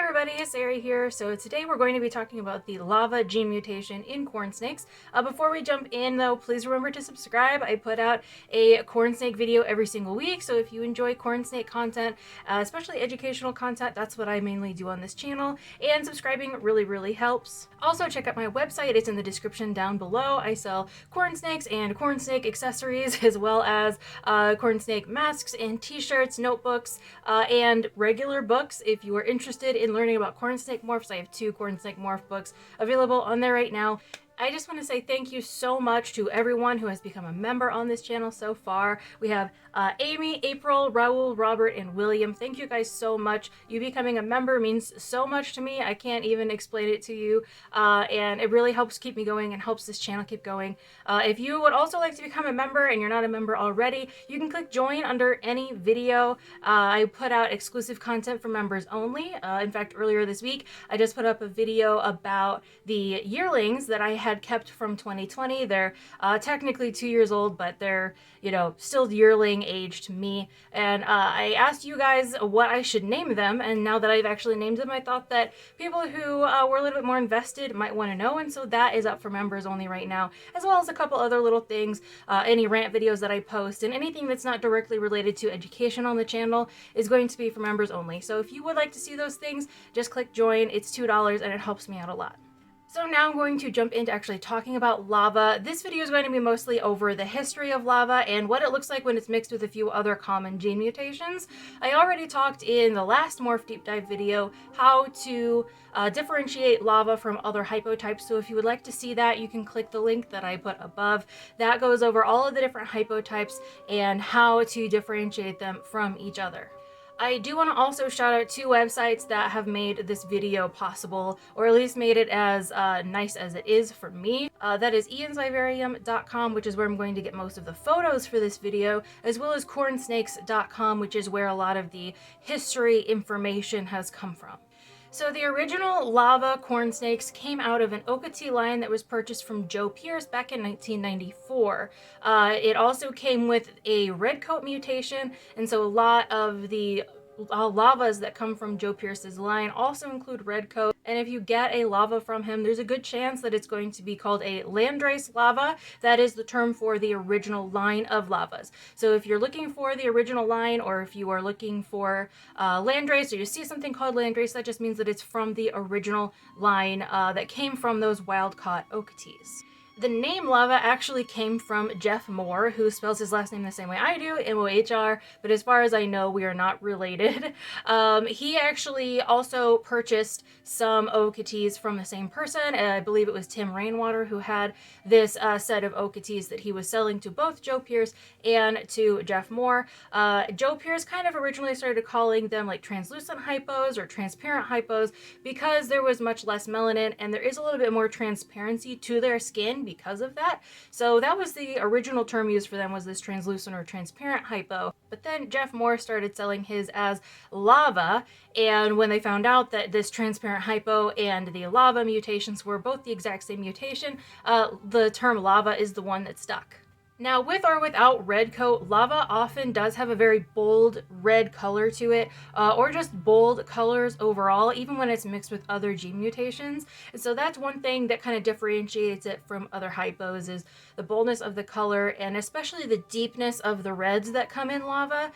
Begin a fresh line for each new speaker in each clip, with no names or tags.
everybody, it's Sarah here. So today we're going to be talking about the lava gene mutation in corn snakes. Before we jump in though, please remember to subscribe. I put out a corn snake video every single week, so if you enjoy corn snake content, especially educational content, that's what I mainly do on this channel, and subscribing really helps. Also check out my website, it's in the description down below. I sell corn snakes and corn snake accessories, as well as corn snake masks and t-shirts, notebooks, and regular books. If you are interested in learning about corn snake morphs, I have 2 corn snake morph books available on there right now. I just want to say thank you so much to everyone who has become a member on this channel so far. We have Amy, April, Raul, Robert, and William. Thank you guys so much. You becoming a member means so much to me. I can't even explain it to you, and it really helps keep me going and helps this channel keep going. If you would also like to become a member and you're not a member already, you can click join under any video. I put out exclusive content for members only. In fact, earlier this week, I just put up a video about the yearlings that I had kept from 2020. They're technically 2 years old, but they're, you know, still yearling age to me. And I asked you guys what I should name them, and now that I've actually named them, I thought that people who were a little bit more invested might want to know, and so that is up for members only right now, as well as a couple other little things, any rant videos that I post, and anything that's not directly related to education on the channel is going to be for members only. So if you would like to see those things, just click join. It's $2 and it helps me out a lot. So now I'm going to jump into actually talking about lava. This video is going to be mostly over the history of lava and what it looks like when it's mixed with a few other common gene mutations. I already talked in the last Morph Deep Dive video how to differentiate lava from other hypotypes, so if you would like to see that, you can click the link that I put above. That goes over all of the different hypotypes and how to differentiate them from each other. I do want to also shout out 2 websites that have made this video possible, or at least made it as nice as it is for me. That is iansvivarium.com, which is where I'm going to get most of the photos for this video, as well as cornsnakes.com, which is where a lot of the history information has come from. So the original lava corn snakes came out of an Okatee line that was purchased from Joe Pierce back in 1994. It also came with a red coat mutation, and so a lot of the lavas that come from Joe Pierce's line also include red coat. And if you get a lava from him, there's a good chance that it's going to be called a landrace lava. That is the term for the original line of lavas. So if you're looking for the original line, or if you are looking for landrace, or you see something called landrace, that just means that it's from the original line that came from those wild-caught Okatees. The name lava actually came from Jeff Moore, who spells his last name the same way I do, M-O-H-R, but as far as I know, we are not related. He actually also purchased some Okatees from the same person, and I believe it was Tim Rainwater who had this set of Okatees that he was selling to both Joe Pierce and to Jeff Moore. Joe Pierce kind of originally started calling them like translucent hypos or transparent hypos because there was much less melanin and there is a little bit more transparency to their skin because of that. So that was the original term used for them, was this translucent or transparent hypo. But then Jeff Moore started selling his as lava, and when they found out that this transparent hypo and the lava mutations were both the exact same mutation, the term lava is the one that stuck. Now, with or without red coat, lava often does have a very bold red color to it, or just bold colors overall, even when it's mixed with other gene mutations. And so that's one thing that kind of differentiates it from other hypos, is the boldness of the color, and especially the deepness of the reds that come in lava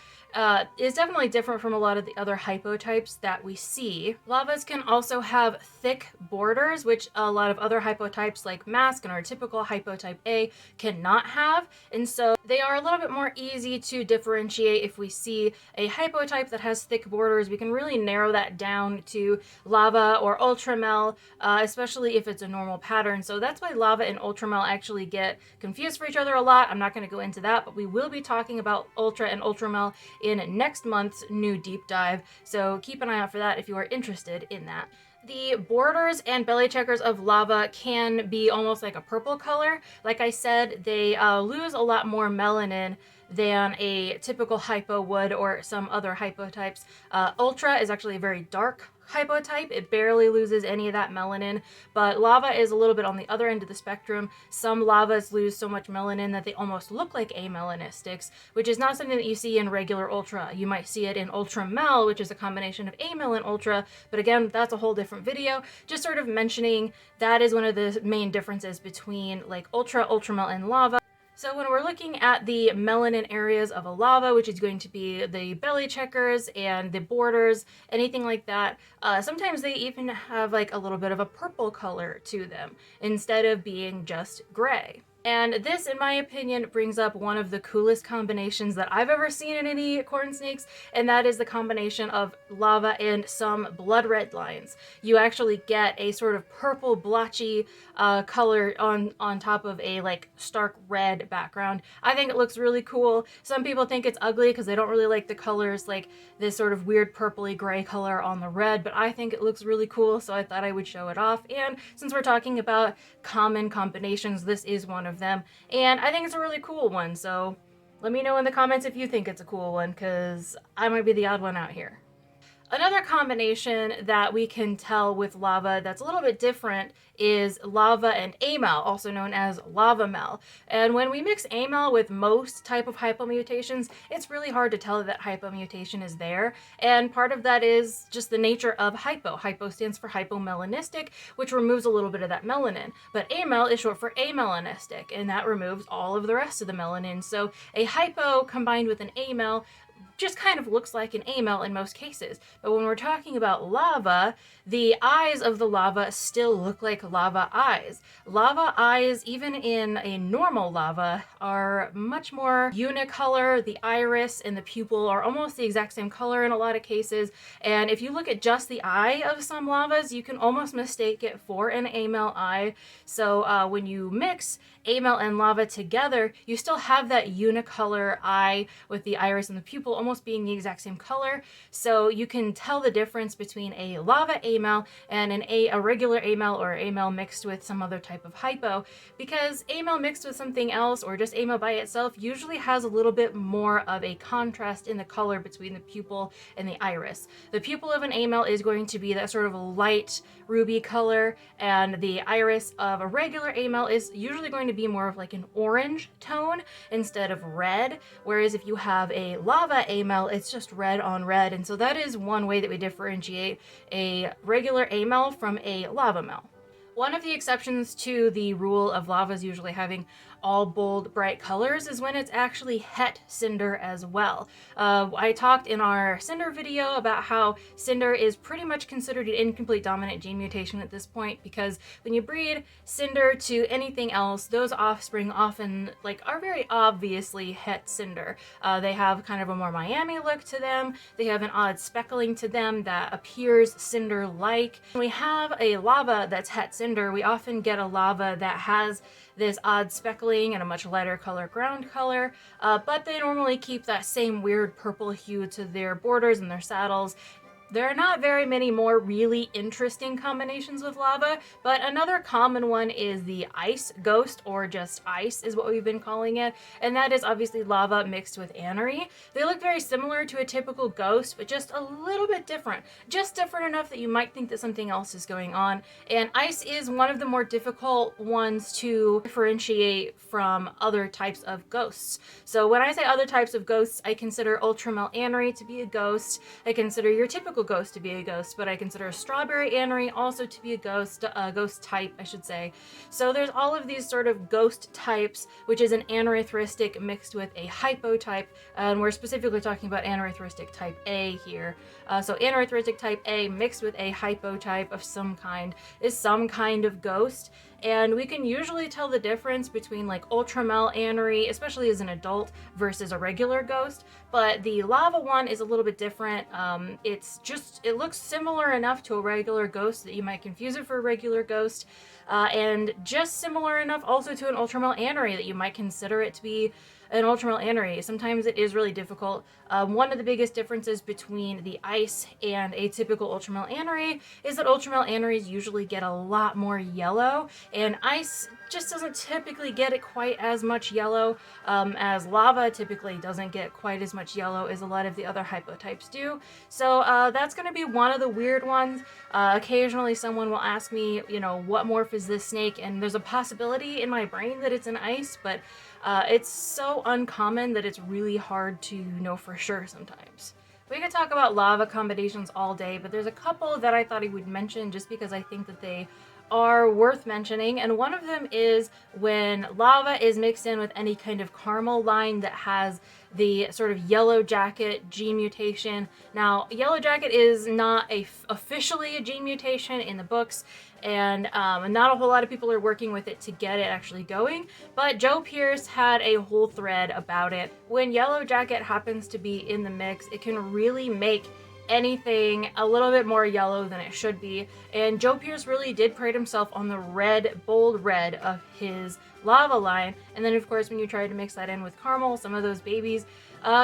is definitely different from a lot of the other hypotypes that we see. Lavas can also have thick borders, which a lot of other hypotypes like mask and our typical hypotype A cannot have. And so they are a little bit more easy to differentiate. If we see a hypotype that has thick borders, we can really narrow that down to lava or ultramel, especially if it's a normal pattern. So that's why lava and ultramel actually get confused for each other a lot. I'm not going to go into that, but we will be talking about ultra and ultramel in next month's new deep dive. So keep an eye out for that if you are interested in that. The borders and belly checkers of lava can be almost like a purple color. Like I said, they lose a lot more melanin than a typical hypo would or some other hypo types. Ultra is actually a very dark hypo type. It barely loses any of that melanin, but lava is a little bit on the other end of the spectrum. Some lavas lose so much melanin that they almost look like amelanistics, which is not something that you see in regular ultra. You might see it in ultra mel, which is a combination of amel and ultra, but again, that's a whole different video. Just sort of mentioning that is one of the main differences between like ultra, ultramel, and lava. So when we're looking at the melanin areas of a lava, which is going to be the belly checkers and the borders, anything like that, sometimes they even have like a little bit of a purple color to them instead of being just gray. And this, in my opinion, brings up one of the coolest combinations that I've ever seen in any corn snakes, and that is the combination of lava and some blood red lines. You actually get a sort of purple blotchy color on top of a like stark red background. I think it looks really cool. Some people think it's ugly because they don't really like the colors, like this sort of weird purpley gray color on the red, but I think it looks really cool, so I thought I would show it off. And since we're talking about common combinations, this is one of them, and I think it's a really cool one. So let me know in the comments if you think it's a cool one, because I might be the odd one out here. Another combination that we can tell with lava that's a little bit different is lava and amel, also known as lava mel. And when we mix amel with most type of hypomutations, it's really hard to tell that hypomutation is there. And part of that is just the nature of hypo. Hypo stands for hypomelanistic, which removes a little bit of that melanin. But amel is short for amelanistic, and that removes all of the rest of the melanin. So a hypo combined with an amel just kind of looks like an amel in most cases. But when we're talking about lava, the eyes of the lava still look like lava eyes. Lava eyes, even in a normal lava, are much more unicolor. The iris and the pupil are almost the exact same color in a lot of cases. And if you look at just the eye of some lavas, you can almost mistake it for an amel eye. So when you mix amel and lava together, you still have that unicolor eye with the iris and the pupil almost being the exact same color. So you can tell the difference between a lava amel and a regular amel, or amel mixed with some other type of hypo, because amel mixed with something else or just amel by itself usually has a little bit more of a contrast in the color between the pupil and the iris. The pupil of an amel is going to be that sort of light ruby color, and the iris of a regular amel is usually going to be more of like an orange tone instead of red, whereas if you have a lava amel, it's just red on red. And so that is one way that we differentiate a regular amel from a lava mel. One of the exceptions to the rule of lavas usually having all bold, bright colors is when it's actually het cinder as well. I talked in our cinder video about how cinder is pretty much considered an incomplete dominant gene mutation at this point, because when you breed cinder to anything else, those offspring often are very obviously het cinder. They have kind of a more Miami look to them. They have an odd speckling to them that appears cinder-like. When we have a lava that's het cinder, we often get a lava that has this odd speckling and a much lighter color ground color, but they normally keep that same weird purple hue to their borders and their saddles. There are not very many more really interesting combinations with lava, but another common one is the ice ghost, or just ice is what we've been calling it, and that is obviously lava mixed with anery. They look very similar to a typical ghost, but just a little bit different. Just different enough that you might think that something else is going on, and ice is one of the more difficult ones to differentiate from other types of ghosts. So when I say other types of ghosts, I consider ultramel anery to be a ghost. I consider your typical ghost to be a ghost, but I consider a strawberry anery also to be a ghost type, I should say. So there's all of these sort of ghost types, which is an anerythristic mixed with a hypo type, and we're specifically talking about anerythristic type A here. So anerythristic type A mixed with a hypo type of some kind is some kind of ghost. And we can usually tell the difference between ultramel anery, especially as an adult, versus a regular ghost. But the lava one is a little bit different. It looks similar enough to a regular ghost that you might confuse it for a regular ghost. And just similar enough also to an ultramel anery that you might consider it to be an ultramel anery. Sometimes it is really difficult. One of the biggest differences between the ice and a typical ultramel anery is that ultramel aneries usually get a lot more yellow, and ice just doesn't typically get it quite as much yellow, as lava typically doesn't get quite as much yellow as a lot of the other hypotypes do. So that's going to be one of the weird ones. Occasionally someone will ask me, you know, what morph is this snake? And there's a possibility in my brain that it's an ice, but it's so uncommon that it's really hard to know for sure sometimes. We could talk about lava combinations all day, but there's a couple that I thought I would mention just because I think that they are worth mentioning, and one of them is when lava is mixed in with any kind of caramel line that has the sort of yellow jacket gene mutation. Now, yellow jacket is not officially a gene mutation in the books, and not a whole lot of people are working with it to get it actually going, but Joe Pierce had a whole thread about it. When yellow jacket happens to be in the mix, it can really make anything a little bit more yellow than it should be, and Joe Pierce really did pride himself on the red, bold red of his lava line. And then of course when you try to mix that in with caramel, some of those babies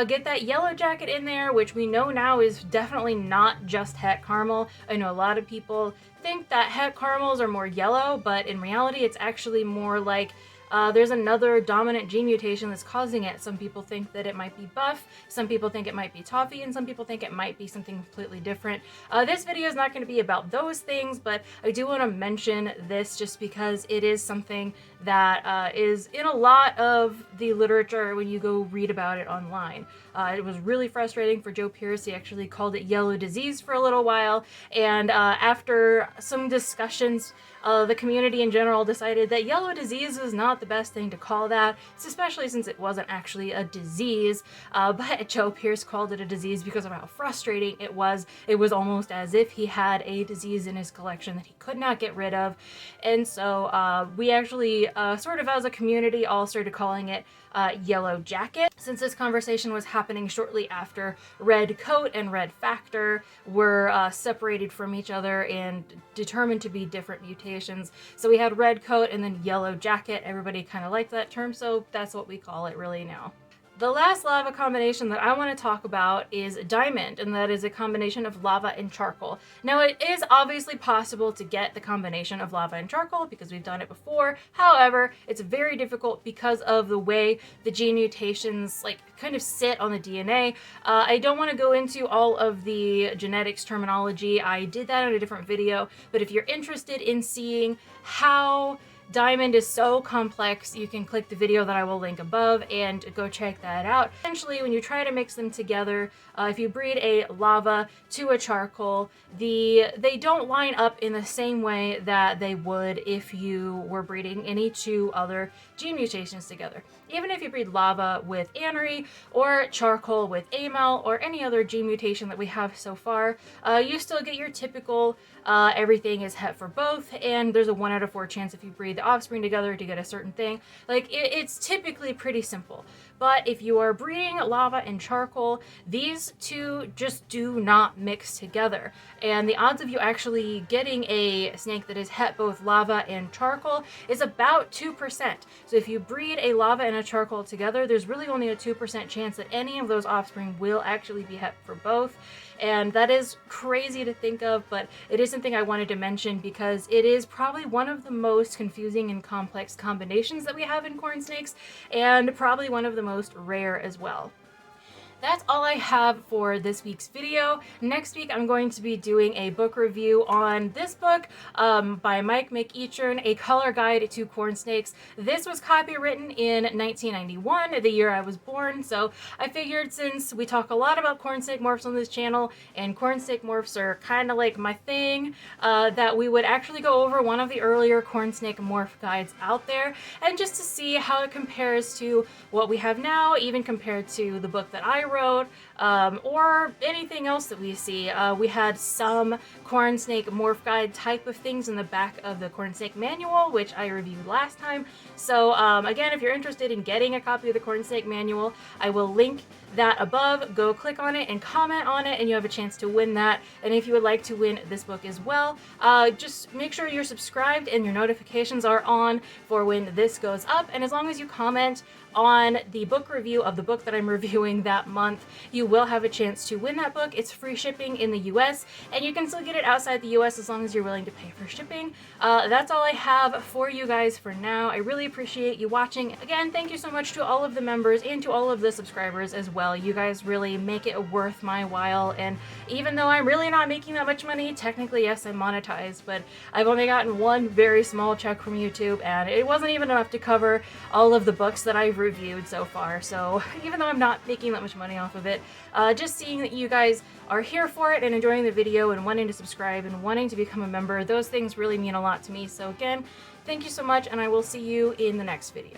get that yellow jacket in there, which we know now is definitely not just het caramel. I know a lot of people think that het caramels are more yellow, but in reality it's actually more like there's another dominant gene mutation that's causing it. Some people think that it might be buff, some people think it might be toffee, and some people think it might be something completely different. This video is not going to be about those things, but I do want to mention this just because it is something that is in a lot of the literature when you go read about it online. It was really frustrating for Joe Pierce. He actually called it yellow disease for a little while, and after some discussions, the community in general decided that yellow disease was not the best thing to call that, especially since it wasn't actually a disease, but Joe Pierce called it a disease because of how frustrating it was. It was almost as if he had a disease in his collection that he could not get rid of, and so we actually sort of as a community all started calling it yellow jacket. Since this conversation was happening shortly after red coat and red factor were separated from each other and determined to be different mutations. So we had red coat and then yellow jacket. Everybody kind of liked that term, so that's what we call it really now. The last lava combination that I want to talk about is diamond, and that is a combination of lava and charcoal. Now, it is obviously possible to get the combination of lava and charcoal because we've done it before. However, it's very difficult because of the way the gene mutations kind of sit on the DNA. I don't want to go into all of the genetics terminology. I did that in a different video, but if you're interested in seeing how diamond is so complex, you can click the video that I will link above and go check that out. Essentially, when you try to mix them together, if you breed a lava to a charcoal, they don't line up in the same way that they would if you were breeding any two other gene mutations together. Even if you breed lava with anery or charcoal with amel or any other gene mutation that we have so far, you still get your typical everything is het for both, and there's a 1 out of 4 chance if you breed the offspring together to get a certain thing. It's typically pretty simple. But if you are breeding lava and charcoal, these two just do not mix together. And the odds of you actually getting a snake that is het both lava and charcoal is about 2%. So if you breed a lava and a charcoal together, there's really only a 2% chance that any of those offspring will actually be het for both. And that is crazy to think of, but it is something I wanted to mention because it is probably one of the most confusing and complex combinations that we have in corn snakes, and probably one of the most rare as well. That's all I have for this week's video. Next week, I'm going to be doing a book review on this book by Mike McEachern, A Color Guide to Corn Snakes. This was copywritten in 1991, the year I was born, so I figured since we talk a lot about corn snake morphs on this channel, and corn snake morphs are kind of like my thing, that we would actually go over one of the earlier corn snake morph guides out there, and just to see how it compares to what we have now, even compared to the book that I wrote, or anything else that we see. We had some corn snake morph guide type of things in the back of the corn snake manual, which I reviewed last time. So again, if you're interested in getting a copy of the corn snake manual, I will link that above. Go click on it and comment on it, and you have a chance to win that. And if you would like to win this book as well, just make sure you're subscribed and your notifications are on for when this goes up. And as long as you comment on the book review of the book that I'm reviewing that month, you will have a chance to win that book. It's free shipping in the US, and you can still get it outside the US as long as you're willing to pay for shipping. That's all I have for you guys for now. I really appreciate you watching. Again, thank you so much to all of the members and to all of the subscribers as well. You guys really make it worth my while, and even though I'm really not making that much money, technically yes, I'm monetized, but I've only gotten one very small check from YouTube, and it wasn't even enough to cover all of the books that I've reviewed so far. So even though I'm not making that much money off of it, just seeing that you guys are here for it and enjoying the video and wanting to subscribe and wanting to become a member, those things really mean a lot to me. So again, thank you so much, and I will see you in the next video.